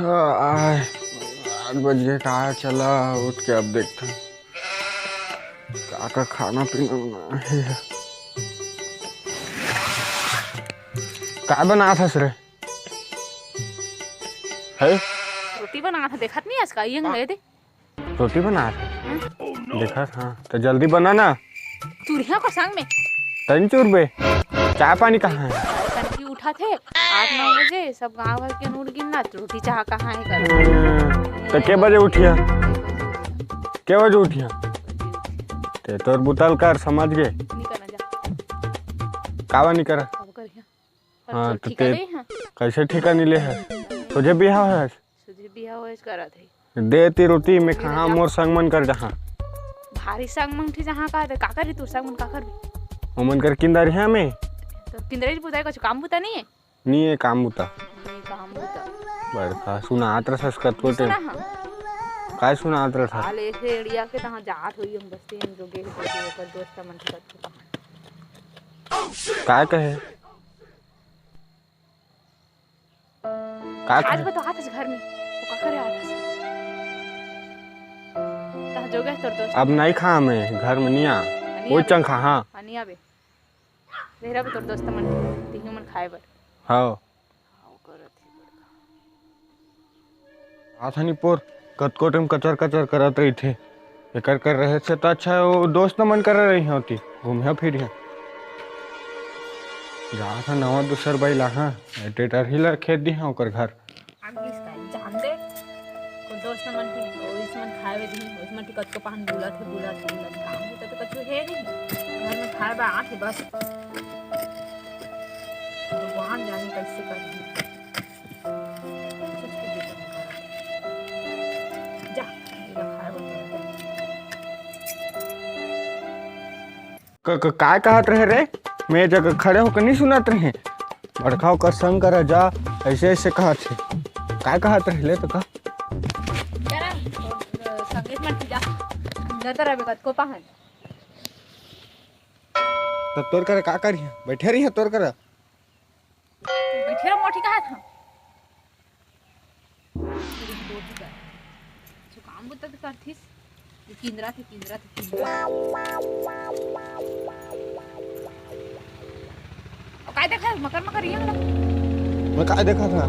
आठ बज गए। कहाँ चला उठ के अब देखता का खाना पीना बना है। क्या बना था सर? है रोटी बना था, देखा नहीं आज का ये गए थे। रोटी बना था देखा था तो जल्दी बना ना। चूड़िया को संग में तन चूर बे चाय पानी कहाँ है? तनकी उठा थे 8-9 बजे, सब गांव भर के नूर गिनना रोटी चाह कहाँ है कर। तो के बजे उठिया? के बजे उठिया? ते तोर बुतल कर समझ गए नहीं करना जा कावा नहीं करा। अब करिया। हाँ तो ठीक ते है हां कैसे ठिका नहीं ले है तुझे बिहाव है? सुधे बिया होएस करा थे देती रोटी में कहाँ मोर संग मन कर जहाँ भारी संग मंगठी जहां का का करी तू संग मन का कर ओमन कर किंदर है में तो किंदरे बुताई कुछ काम बुता नहीं है। नहीं है काम बुता नहीं काम बुता बड़का सुनात रसस कतको सुना हां काय सुनात रहा था। आले से एड़िया के तहां जात होई हम बस्ती हम जोगे पर दोस्त मन के काय कहे काय आज कहे बता आज घर में वो का करे आज ता जोगे तोर दोस्त अब नहीं खा मैं घर में नहीं आ वो चंग खा। हाँ नहीं आवे तेरा भी तोर दोस्त मन तीनों मन खाए बर हाँ हां करत ही आथनी पोर कतको टाइम कचर कचर करत रही थे एकर कर रहे से तो अच्छा है वो दोस्त मन कर रही होती घूमिया फिरिया जहाँ था नवा दूसर भाई लाहा टेटर ही ला खेत दी हाँ ओकर घर आगिस का जान दे को दोस्त मन थी ओइस मन खाए वे दी ओइस मन टिकट को पान बुला थे काम होता तो कुछ है नहीं घर में खाए बा आथे बस भगवान जाने कैसे कर जा ये खाए बा काय कहत रहे रे? मैं जगह खड़े होकर नहीं सुनत रहे बड़का होकर संग कर जा ऐसे ऐसे कहत थे काय कहत रहे ले तो का जरा संगीत मन जा अंदर तरह बेकत को पाहन तो तोर करे का करी बैठे रही है तोर करे बैठे रहो मोटी कहा था जो काम बुता तो करथिस किंदरा थे और काय देखा मकर ये ना मैं काय देखा था